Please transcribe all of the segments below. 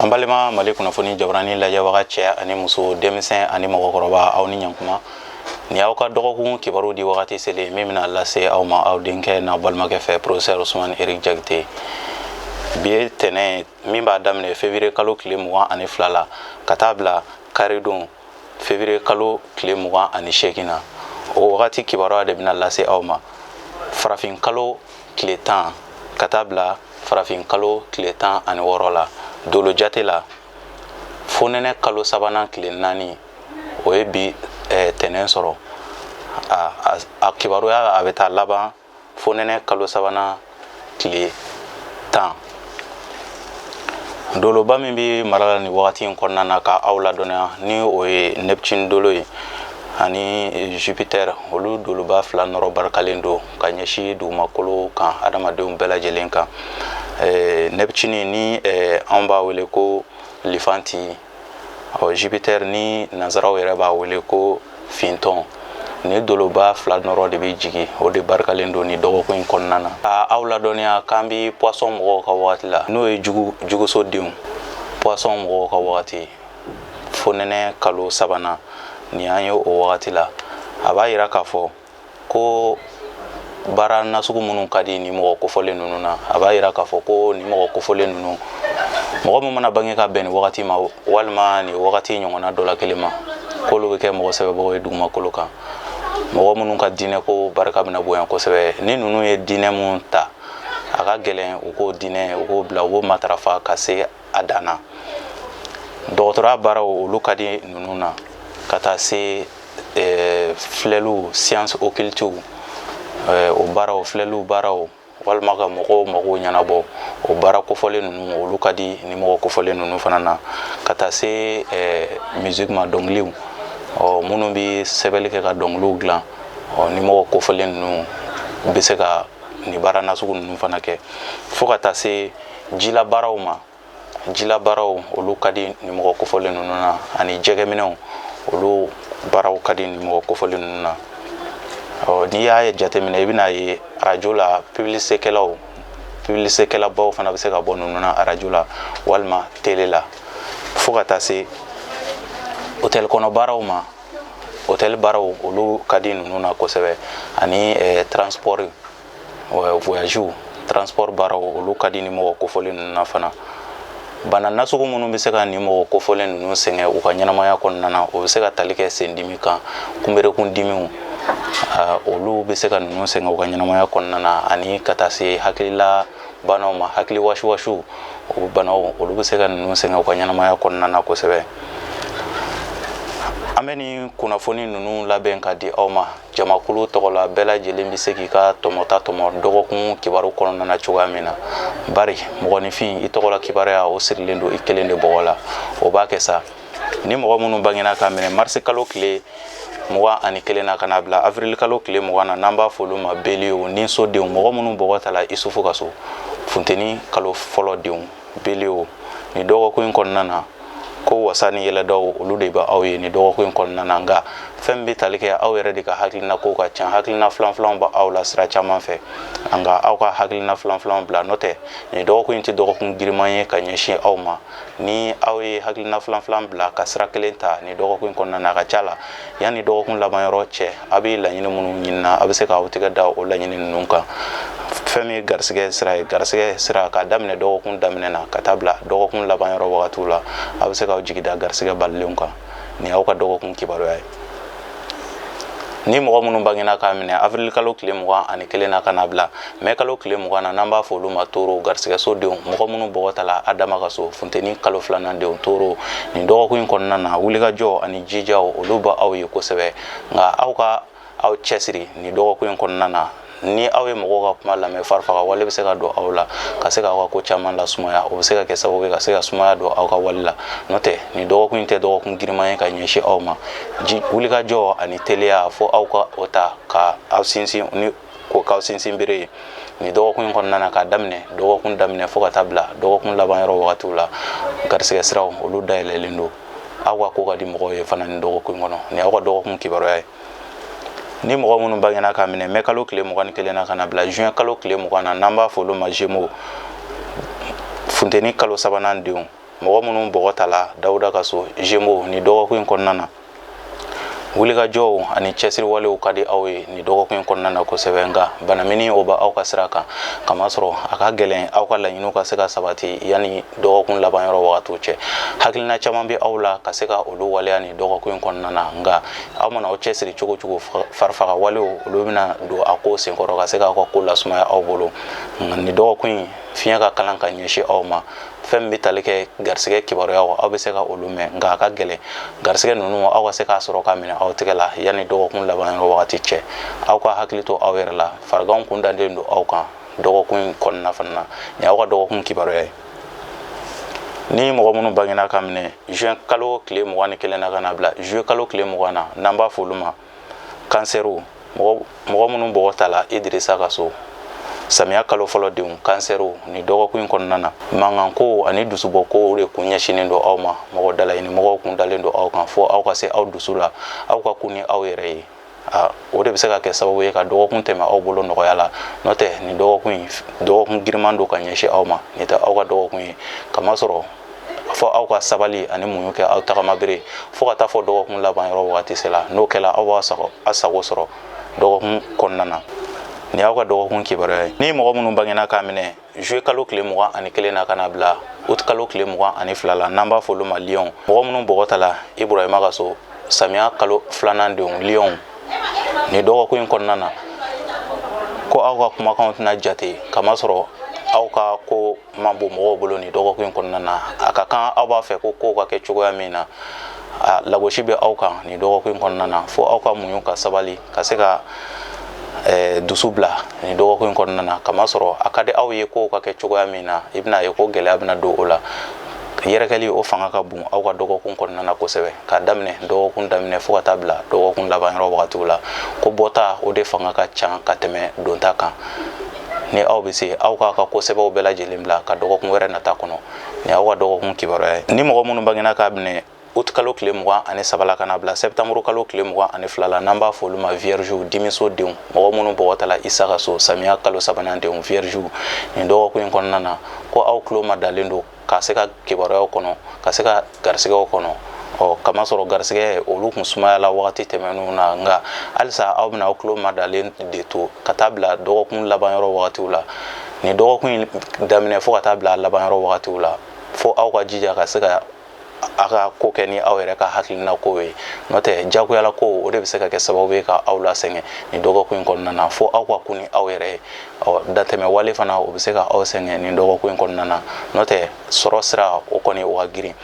Ambalema Malikunafoni jabrani la yawaga cɛ ani muso denmisɛn ani mɔgɔkɔrɔba aw ni ɲankuma ni aw ka dɔgɔkun kibaru di wagati sele min bɛna lase aw ma aw denkɛ n'a balimakɛ fɛ professeur Ousmane Eric Jakite bi ye tɛnɛ min b'a daminɛ février kalo tile 22 la ka taa bila karidon février kalo tile 28 na o wagati kibaruya de bɛna lase aw ma farafin kalo tile 10 ka taa bila farafin kalo tile 16 la dolo jate la fonɛnɛ kalo sabanan tile 4 o ye bi tɛnɛn sɔrɔ a kibaruya a bɛ taa laban fonɛnɛ kalo sabanan tile 10 doloba min bi mara la ni wagati in kɔnɔna na ka aw ladɔnniya ni o ye Neptune dolo ye ani Jupiter olu doloba fila nɔrɔ barikalen don ka ɲɛsin dugumakolo kan adamadenw bɛɛ lajɛlen kan Neptune ni an b'a wele ko lifanti Jupiter ni nanzaraw yɛrɛ b'a wele ko fintɔn ni doloba fila nɔrɔ de bɛ jigi o de barikalen don ni dɔgɔkun in kɔnɔna na aw ladɔnniya k'an bi poisson mɔgɔw ka wagati la n'o ye jugusodenw poisson mɔgɔw ka wagati fonɛnɛ kalo sabanan ni an ye o wagati la a b'a yira k'a fɔ ko baara nasugu minnu ka di ni mɔgɔ kofɔlen ninnu na a b'a yira k'a fɔ ko ni mɔgɔ kofɔlen ninnu mɔgɔ min mana bange ka bɛn ni wagati ma walima ni wagati ɲɔgɔnna dɔ la kelen ma k'olu bɛ kɛ mɔgɔ sɛbɛbagaw ye dugumakolo kan mɔgɔ minnu ka diinɛ ko barika bɛna bonya kosɛbɛ ni ninnu ye diinɛ mun ta a ka gɛlɛn u k'o diinɛ u k'o bila u k'o matarafa ka se a dan na dɔgɔtɔrɔya baaraw olu ka di ninnu na ka taa se filɛliw science occultes o baaraw filɛliw baaraw walima ka mɔgɔw mago ɲɛnabɔ o baara kofɔlen ninnu olu ka di ni mɔgɔ kofɔlen ninnu fana na ka taa se musique ma dɔnkiliw minnu bɛ sɛbɛnni kɛ ka dɔnkiliw dilan ni mɔgɔ kofɔlen ninnu bɛ se ka ni baara nasugu ninnu fana kɛ fo ka taa se jilabaaraw ma jilabaaraw olu ka di ni mɔgɔ kofɔlen ninnu na ani jɛgɛminɛw olu baaraw ka di ni mɔgɔ kofɔlen ninnu na n'i y'a ye jateminɛ i bɛna ye arajo la publicité-kɛlaw publicité-kɛlabaw fana bɛ se ka bɔ ninnu na arajo la walima télé la fo ka taa se hôtel kɔnɔ baaraw ma hôtel baaraw olu ka di ninnu na kosɛbɛ ani transport voyage transport baaraw olu ka di ni mɔgɔ kofɔlen ninnu na fana bana nasugu minnu bɛ se ka ni mɔgɔ kofɔlen ninnu sɛgɛn u ka ɲɛnamaya kɔnɔna na o bɛ se ka tali kɛ sendimi kan kunberekun dimiw olu bɛ se ka ninnu sɛgɛn u ka ɲɛnamaya kɔnɔna na ani ka taa se hakilila banaw ma hakili wasiwasiw o banaw olu bɛ se ka ninnu sɛgɛn u ka ɲɛnamaya kɔnɔna na kosɛbɛ an bɛ ni kunnafoni ninnu labɛn ka di aw ma jamakulu tɔgɔ la bɛɛ lajɛlen bɛ se k'i ka tɔmɔta tɔmɔ dɔgɔkun kibaru kɔnɔna na cogoya min na bari mɔgɔninfin i tɔgɔ la kibaruya o sirilen don i kelen de bɔgɔ la o b'a kɛ sa ni mɔgɔ minnu bangena ka minɛ mars kalo tile 21 na ka na bila avril kalo tile 20 na n'an b'a fɔ olu ma beliw ni sodenw mɔgɔ minnu bɔgɔ ta la isufu ka so funteni kalo fɔlɔ denw beliw ni dɔgɔkun in kɔnɔna na ko wasa ni yɛlɛdaw olu de bɛ aw ye ni dɔgɔkun in kɔnɔna na nka fɛn bɛ tali kɛ aw yɛrɛ de ka hakilina ko ka ca hakilina filanfilanw bɛ aw la sira caman fɛ nka aw ka hakilina filanfilanw bila n'o tɛ ni dɔgɔkun in tɛ dɔgɔkun giriman ye ka ɲɛsin aw ma ni aw ye hakilina filanfilan bila ka sira kelen ta ni dɔgɔkun in kɔnɔna na a ka ca la yanni dɔgɔkun laban yɔrɔ cɛ a bɛ laɲini minnu ɲinina a bɛ se k'aw tɛgɛ da o laɲini ninnu kan fɛn min ye garisigɛ sira ye garisigɛ sira ka daminɛ dɔgɔkun daminɛ na ka taa bila dɔgɔkun laban yɔrɔ wagatiw la a bɛ se k'aw jigi da garisigɛ balilenw kan ni y'aw ka dɔgɔkun kibaruya ye ni mɔgɔ minnu bangena k'a minɛ avril kalo tile 21 na ka na bila mai kalo tile 20 na n'an b'a fɔ olu ma toro garisigɛ sodenw mɔgɔ minnu bɔgɔ ta la adama ka so funteni kalo 2nan denw toro nin dɔgɔkun in kɔnɔna na wulikajɔ ani jijaw olu bɛ aw ye kosɛbɛ nka aw cɛsiri nin dɔgɔkun in kɔnɔna na ni aw ye mɔgɔw ka kuma lamɛn farifaga wale bɛ se ka don aw la ka se k'aw ka ko caman lasumaya o bɛ se ka kɛ sababu ye ka se ka sumaya don aw ka wale la n'o tɛ nin dɔgɔkun in tɛ dɔgɔkun giriman ye ka ɲɛsin aw ma wulikajɔ ani teliya fo aw ka o ta ka aw sinsin ni ko k'aw sinsin bere ye nin dɔgɔkun in kɔnɔna na k'a daminɛ dɔgɔkun daminɛ fo ka taa bila dɔgɔkun laban yɔrɔ wagatiw la garisigɛ siraw olu dayɛlɛlen don aw ka ko ka di mɔgɔw ye fana nin dɔgɔkun kɔnɔ nin y'aw ka dɔgɔkun kibaruya ye ni mɔgɔ minnu bangena ka minɛ mai kalo tile 21 na ka na bila juin kalo tile 20 na n'an b'a fɔ olu ma Gémeaux funteni kalo sabanan denw mɔgɔ minnu bɔgɔ ta la Dawuda ka so Gémeaux ni dɔgɔkun in kɔnɔna na wulikajɔw ani cɛsiriwalew ka di aw ye ni dɔgɔkun in kɔnɔna na kosɛbɛ nka banamini o ba aw ka sira kan kamasɔrɔ a ka gɛlɛn aw ka laɲiniw ka se ka sabati yanni dɔgɔkun laban yɔrɔ wagatiw cɛ hakilina caman bɛ aw la ka se ka olu waleya ni dɔgɔkun in kɔnɔna na nka aw mana aw cɛsiri cogo cogo farifaga walew olu bɛna don a ko senkɔrɔ ka se k'aw ka ko lasumaya aw bolo ni dɔgɔkun in fiɲɛ ka kalan ka ɲɛsin aw ma fɛn bɛ tali kɛ garisɛgɛ kibaruyaw aw bɛ se ka olu mɛn nka a ka gɛlɛn garisɛgɛ ninnu aw ka se k'a sɔrɔ ka minɛ aw tɛgɛ la yanni dɔgɔkun laban yɔrɔ wagati cɛ aw ka hakili to aw yɛrɛ la fariganw kun dalen don aw kan dɔgɔkun in kɔnɔna fana na ni aw ka dɔgɔkun kibaruya ye ni mɔgɔ minnu bangena ka minɛ juin kalo tile 21 na ka na bila juillet kalo tile 20 na n'an b'a fɔ olu ma kansɛriw mɔgɔ minnu bɔgɔ ta la Idirisa ka so samiya kalo fɔlɔ denw kansɛriw ni dɔgɔkun in kɔnɔna na mankanko ani dusubɔko de kun ɲɛsinnen don aw ma mɔgɔ dalaɲini mɔgɔw kun dalen don aw kan fo aw ka se aw dusu la aw ka kun ni aw yɛrɛ ye o de bɛ se ka kɛ sababu ye ka dɔgɔkun tɛmɛ aw bolo nɔgɔya la n'o tɛ ni dɔgɔkun giriman don ka ɲɛsin aw ma nin tɛ aw ka dɔgɔkun ye kamasɔrɔ fo aw ka sabali ani muɲu kɛ aw tagama bere fo ka taa fɔ dɔgɔkun laban yɔrɔ wagati sela n'o kɛla aw b'a sago sɔrɔ dɔgɔkun kɔnɔna na ni aw ka dɔgɔkun kibaruya ye ni mɔgɔ minnu bangena ka minɛ juillet kalo tile 21 na ka na bila août kalo tile 22 la n'an b'a fɔ olu ma Lion mɔgɔ minnu bɔgɔ ta la Ibrahima ka so samiya kalo 2nan denw Lion ni dɔgɔkun in kɔnɔna na ko aw ka kumakanw tɛna jate kamasɔrɔ aw ka ko man bon mɔgɔw bolo ni dɔgɔkun in kɔnɔna na a ka kan aw b'a fɛ ko kow ka kɛ cogoya min na lagosi bɛ aw kan ni dɔgɔkun in kɔnɔna na fo aw ka muɲu ka sabali ka se ka dusu bila ni dɔgɔkun in kɔnɔna na kamasɔrɔ a ka di aw ye kow ka kɛ cogoya min na i bɛna ye ko gɛlɛya bɛna don o la yɛrɛkɛli o fanga ka bon aw ka dɔgɔkun kɔnɔna na kosɛbɛ ka daminɛ dɔgɔkun daminɛ fo ka taa bila dɔgɔkun laban yɔrɔ wagatiw la ko bɔta o de fanga ka ca ka tɛmɛ donta kan ni aw bɛ se aw k'a ka kosɛbɛw bɛɛ lajɛlen bila ka dɔgɔkun wɛrɛ nata kɔnɔ ni aw ka dɔgɔkun kibaruya ye ni mɔgɔ minnu bangena k'a minɛ août kalo tile 23 la ka na bila septembre kalo tile 22 la n'an b'a fɔ olu ma viergew dimiso denw mɔgɔ minnu bɔgɔ ta la Isa ka so samiya kalo 3nan denw viergew ni dɔgɔkun in kɔnɔna na ko aw tulo ma dalen don ka se ka kibaruyaw kɔnɔ ka se ka garisɛgɛw kɔnɔ kamasɔrɔ garisɛgɛ olu kun sumaya la wagati tɛmɛnenw na nka halisa aw bɛna aw tulo ma dalen de to ka taa bila dɔgɔkun laban yɔrɔ wagatiw la ni dɔgɔkun in daminɛ fo ka taa bila laban yɔrɔ wagatiw la fo aw ka jija ka se ka a ka ko kɛ ni aw yɛrɛ ka hakilina ko ye n'o tɛ jagoyala ko o de bɛ se ka kɛ sababu ye ka aw lasɛngɛ ni dɔgɔkun in kɔnɔna na fo aw ka kun ni aw yɛrɛ ye dantɛmɛ wale fana o bɛ se ka aw sɛngɛ ni dɔgɔkun in kɔnɔna na n'o tɛ sɔrɔ sira o kɔni o ka girin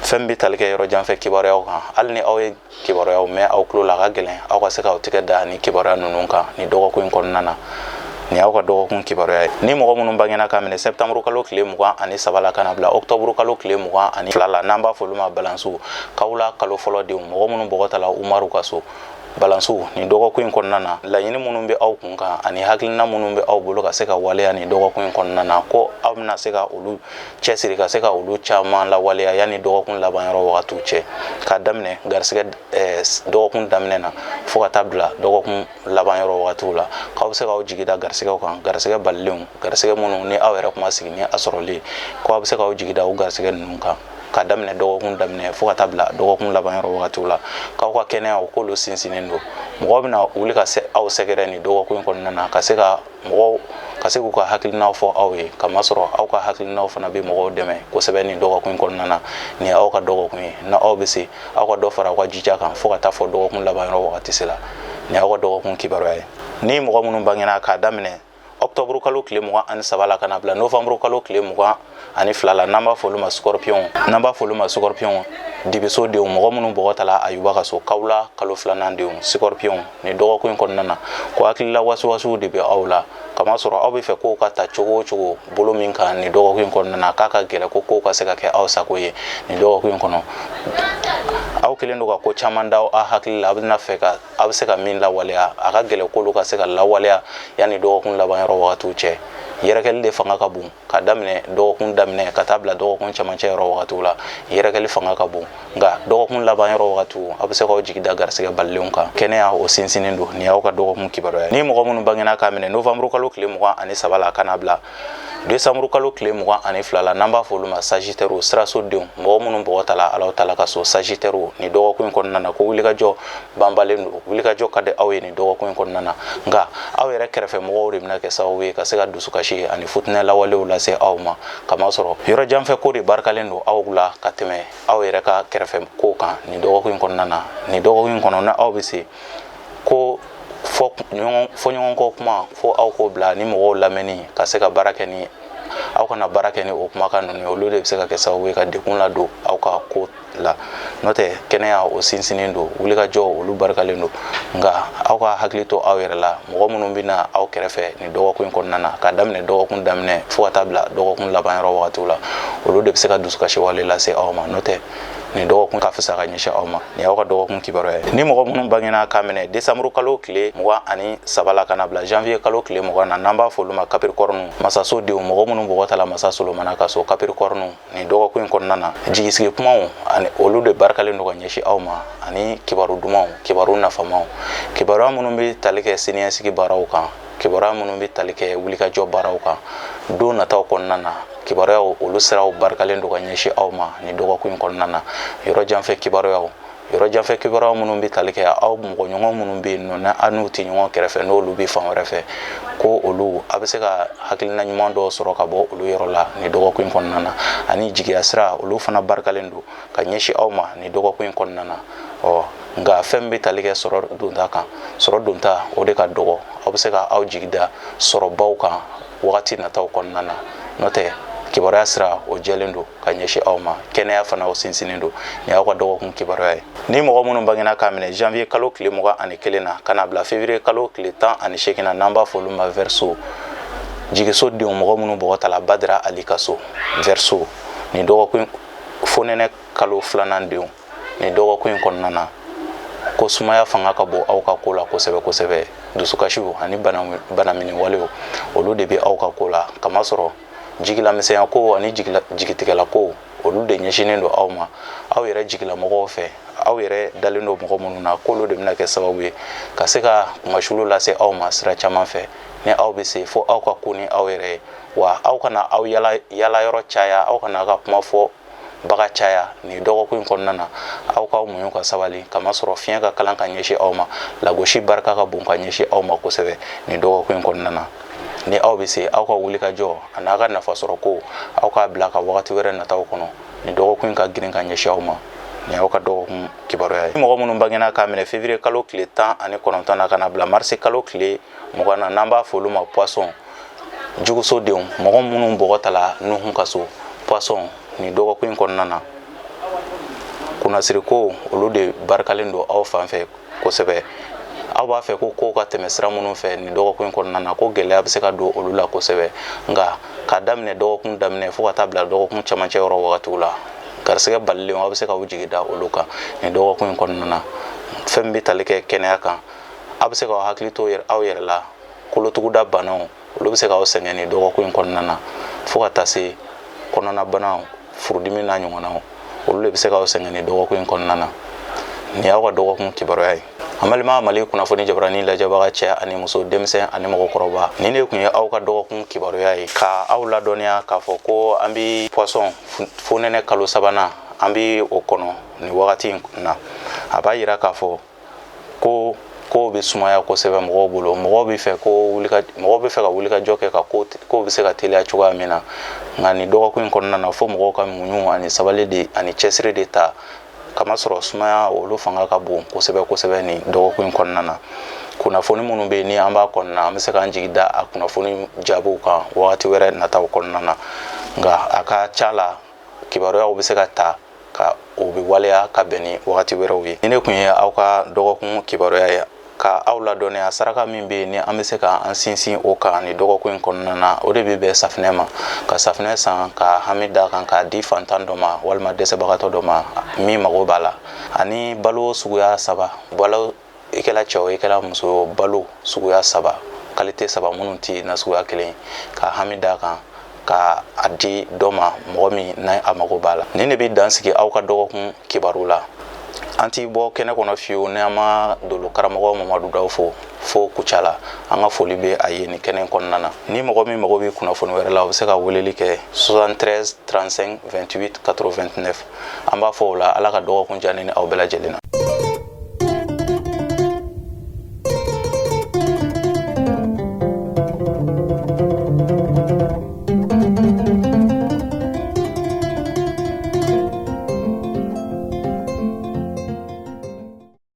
fɛn bɛ tali kɛ yɔrɔ janfɛ kibaruyaw kan hali ni aw ye kibaruyaw mɛn aw tulo la a ka gɛlɛn aw ka se ka aw tigɛ da ni kibaruya ninnu kan ni dɔgɔkun in kɔnɔna na ni aw ka dɔgɔkun kibaruya ye ni mɔgɔ minnu bangena ka minɛ septembre kalo tile 23 la ka na bila octobre kalo tile 22 la n'an b'a fɔ olu ma balansiw kawula kalo fɔlɔ denw mɔgɔ minnu bɔgɔ ta la Umaru ka so balansiw ni dɔgɔkun in kɔnɔna na laɲini minnu bɛ aw kun kan ani hakilina minnu bɛ aw bolo ka se ka waleya ni dɔgɔkun in kɔnɔna na ko aw bɛna se ka olu cɛsiri ka se ka olu caman lawaleya yanni dɔgɔkun laban yɔrɔ wagatiw cɛ ka daminɛ garisɛgɛ dɔgɔkun daminɛ na fo ka taa bila dɔgɔkun laban yɔrɔ wagatiw la k'aw bɛ se k'aw jigi da garisɛgɛw kan garisɛgɛ balilenw garisɛgɛ minnu ni aw yɛrɛ kuma sigi ni a sɔrɔlen ko aw bɛ se k'aw jigi da o garisɛgɛ ninnu kan ka daminɛ dɔgɔkun daminɛ fo ka taa bila dɔgɔkun laban yɔrɔ wagatiw la k'aw ka kɛnɛya o k'olu sinsinnen don mɔgɔ bɛna wuli ka se aw sɛgɛrɛ ni dɔgɔkun in kɔnɔna na ka se ka mɔgɔw ka se k'u ka hakilinaw fɔ aw ye kamasɔrɔ aw ka hakilinaw fana bɛ mɔgɔw dɛmɛ kosɛbɛ ni dɔgɔkun in kɔnɔna na ni aw ka dɔgɔkun ye na aw bɛ se aw ka dɔ fara aw ka jija kan fo ka taa fɔ dɔgɔkun laban yɔrɔ wagati sela ni aw ka dɔgɔkun kibaruya ye ni mɔgɔ minnu bangena k'a daminɛ octobre kalo tile 23 la ka na bila novembre kalo tile 22 la n'an b'a fɔ olu ma scorpion dibiso denw mɔgɔ minnu bɔgɔ ta la Ayuba ka so kawula kalo 2nan denw scorpion ni dɔgɔkun in kɔnɔna na ko hakilila wasiwasiw de bɛ aw la kamasɔrɔ aw bɛ fɛ kow ka ta cogo o cogo bolo min kan ni dɔgɔkun in kɔnɔna na k'a ka gɛlɛ ko kow ka se ka kɛ aw sago ye ni dɔgɔkun in kɔnɔ aw kelen don ka ko caman da aw hakili la a bɛ se ka min lawaleya a ka gɛlɛ k'olu ka se ka lawaleya yanni dɔgɔkun laban yɔrɔ wagatiw cɛ yɛrɛkɛli de fanga ka bon ka daminɛ dɔgɔkun daminɛ ka taa bila dɔgɔkun camancɛ yɔrɔ wagatiw la yɛrɛkɛli fanga ka bon nka dɔgɔkun laban yɔrɔ wagatiw a bɛ se k'aw jigi da garisɛgɛ balilenw kan kɛnɛya o sinsinnen don ni y'aw ka dɔgɔkun kibaruya ye ni mɔgɔ minnu bangena k'a minɛ novembre kalo tile 23 la ka na bila décembre kalo tile 22 la n'an b'a fɔ olu ma sagittaire sirasodenw mɔgɔ minnu bɔgɔ ta la Alahu Taala ka so sagittaire ni dɔgɔkun in kɔnɔna na ko wulikajɔ banbalen don wulikajɔ ka di aw ye ni dɔgɔkun in kɔnɔna na nka aw yɛrɛ kɛrɛfɛ mɔgɔw de bɛna kɛ sababu ye ka se ka dusukasi ani futinɛ lawalew lase aw ma kamasɔrɔ yɔrɔ janfɛ ko de barikalen don aw la ka tɛmɛ aw yɛrɛ ka kɛrɛfɛ ko kan ni dɔgɔkun in kɔnɔna na ni dɔgɔkun in kɔnɔ na aw bɛ se ko fɔ ɲɔgɔn kɔ kuma fo aw ko bila ni mɔgɔw lamɛnni ka se ka baara kɛ ni aw kana baara kɛ ni o kumakan ninnu ye olu de bɛ se ka kɛ sababu ye ka degun ladon aw ka ko la n'o tɛ kɛnɛya o sinsinnen don wulikajɔ olu barikalen don nka aw ka hakili to aw yɛrɛ la mɔgɔ minnu bɛ na aw kɛrɛfɛ ni dɔgɔkun in kɔnɔna na ka daminɛ dɔgɔkun daminɛ fo ka taa bila dɔgɔkun laban yɔrɔ wagatiw la olu de bɛ se ka dusukasi wale lase aw ma n'o tɛ ni dɔgɔkun ka fisa ka ɲɛsin aw ma ni y'aw ka dɔgɔkun kibaruya ye ni mɔgɔ minnu bangena k'a minɛ décembre kalo tile 23 la ka na bila janvier kalo tile 20 na n'an b'a fɔ olu ma capricorne masasodenw mɔgɔ minnu bɔgɔ ta la masa solomana ka so capricorne ni dɔgɔkun in kɔnɔna na jigisigi kumaw ani olu de barikalen don ka ɲɛsin aw ma ani kibaru dumanw kibaru nafamaw kibaruya minnu bɛ tali kɛ siniɲɛsigi baaraw kan kibaruya minnu bɛ tali kɛ wulikajɔ baaraw kan don nataw kɔnɔna na kibaruyaw olu siraw barikalen don ka ɲɛsin aw ma ni dɔgɔkun in kɔnɔna na yɔrɔ janfɛ kibaruyaw minnu bɛ tali kɛ aw mɔgɔɲɔgɔn minnu bɛ yen nɔ na aw n'u tɛ ɲɔgɔn kɛrɛfɛ n'olu bɛ fan wɛrɛ fɛ ko olu a bɛ se ka hakilina ɲuman dɔw sɔrɔ ka bɔ olu yɔrɔ la ni dɔgɔkun in kɔnɔna na ani jigiya sira olu fana barikalen don ka ɲɛsin aw ma ni dɔgɔkun in kɔnɔna na nka fɛn bɛ tali kɛ sɔrɔ donta kan sɔrɔ donta o de ka dɔgɔ aw bɛ se ka aw jigida sɔrɔbaw kan wagati nataw kɔnɔna na n'o tɛ kibaruya sira o jɛlen don ka ɲɛsin aw ma kɛnɛya fana o sinsinnen don ni y'aw ka dɔgɔkun kibaruya ye ni mɔgɔ minnu bangena k'a minɛ janvier kalo tile 21 na ka na bila février kalo tile 18 na n'an b'a fɔ olu ma verseau jigisodenw mɔgɔ minnu bɔgɔ ta la badira ali ka so verseau ni dɔgɔkun fonɛnɛ kalo 2nan denw ni dɔgɔkun in kɔnɔna na ko sumaya fanga ka bɔ aw ka ko la kosɛbɛ kosɛbɛ dusukasiw ani bana minɛ walew olu de bɛ aw ka ko la kamasɔrɔ jigilamisɛnya ko ani jigitigɛla ko olu de ɲɛsinnen don aw ma aw yɛrɛ jigila mɔgɔw fɛ aw yɛrɛ dalen don mɔgɔ minnu na k'olu de bɛna kɛ sababu ye ka se ka kumasulu lase aw ma sira caman fɛ ni aw bɛ se fo aw ka ko ni aw yɛrɛ ye wa aw kana aw yala yɔrɔ caya aw kana ka kuma fɔ baga caya ni dɔgɔkun in kɔnɔna na aw k'aw muɲu ka sabali kamasɔrɔ fiɲɛ ka kalan ka ɲɛsin aw ma lagosi barika ka bon ka ɲɛsin aw ma kosɛbɛ ni dɔgɔkun in kɔnɔna na ni aw bɛ se aw ka wulikajɔ ani aw ka nafasɔrɔ ko aw k'a bila ka wagati wɛrɛ nataw kɔnɔ ni dɔgɔkun in ka girin ka ɲɛsin aw ma ni y'aw ka dɔgɔkun kibaruya ye ni mɔgɔ minnu bangena k'a minɛ février kalo tile 19 na ka na bila mars kalo tile 20 na n'an b'a fɔ olu ma poisson jugusodenw mɔgɔ minnu bɔgɔ ta la nuhun ka so poisson ni dɔgɔkun in kɔnɔna na kunnasiri ko olu de barikalen don aw fan fɛ kosɛbɛ aw b'a fɛ ko kow ka tɛmɛ sira minnu fɛ ni dɔgɔkun in kɔnɔna na ko gɛlɛya bɛ se ka don olu la kosɛbɛ nka k'a daminɛ dɔgɔkun daminɛ fo ka taa bila dɔgɔkun camancɛ yɔrɔ wagatiw la garisɛgɛ balilenw aw bɛ se ka u jigi da olu kan ni dɔgɔkun in kɔnɔna na fɛn bɛ tali kɛ kɛnɛya kan aw bɛ se ka hakili to aw yɛrɛ la kolotuguda banaw olu bɛ se ka aw sɛgɛn ni dɔgɔkun in kɔnɔna na fo ka taa se kɔnɔna banaw furudimi n'a ɲɔgɔnnaw olu de bɛ se ka aw sɛgɛn ni dɔgɔkun in kɔnɔna na ni y'aw ka dɔgɔkun kibaruya ye an balima Malikunafoni jabaranin lajɛbaga cɛ ani muso denmisɛn ani mɔgɔkɔrɔba ni ne kun ye aw ka dɔgɔkun kibaruya ye ka aw ladɔnniya k'a fɔ ko an bɛ poisson fonɛnɛ kalo 3nan an bɛ o kɔnɔ ni wagati in na a b'a yira k'a fɔ ko kow bɛ sumaya kosɛbɛ mɔgɔw bolo mɔgɔw bɛ fɛ ka wulikajɔ kɛ ka kow bɛ se ka teliya cogoya min na nka ni dɔgɔkun in kɔnɔna na fo mɔgɔw ka muɲu ani sabali de ani cɛsiri de ta kamasɔrɔ sumaya olu fanga ka bon kosɛbɛ kosɛbɛ ni dɔgɔkun in kɔnɔna na kunnafoni minnu bɛ yen ni an b'a kɔnɔna an bɛ se k'an jigi da a kunnafoni jaabiw kan wagati wɛrɛ nataw kɔnɔna na nka a ka ca la kibaruyaw bɛ se ka ta ka o bɛ waleya ka bɛn ni wagati wɛrɛw ye ni ne kun ye aw ka dɔgɔkun kibaruya ye ka aw ladɔnniya saraka min bɛ yen ni an bɛ se ka an sinsin o kan ni dɔgɔkun in kɔnɔna na o de bɛ bɛn safinɛ ma ka safinɛ san ka hami d'a kan k'a di fantan dɔ ma walima dɛsɛbagatɔ dɔ ma min mago b'a la ani balo suguya 3 balo i kɛla cɛ o i kɛla muso balo suguya 3 qualité 3 minnu tɛ na suguya kelen ka hami d'a kan ka a di dɔ ma mɔgɔ min n'a a mago b'a la ni ne bɛ dan sigi aw ka dɔgɔkun kibaru la an ti bɔ kɛnɛ kɔnɔ fiyewu ni an ma dolo karamɔgɔ Mamadu Daw fo fo kucala an ka foli bɛ a ye ni kɛnɛ kɔnɔna na ni mɔgɔ min mago bɛ kunnafoni wɛrɛ la o bɛ se ka weleli kɛ 73 35 28 89 an b'a fɔ o la ala ka dɔgɔkun diya ni aw bɛɛ lajɛlen na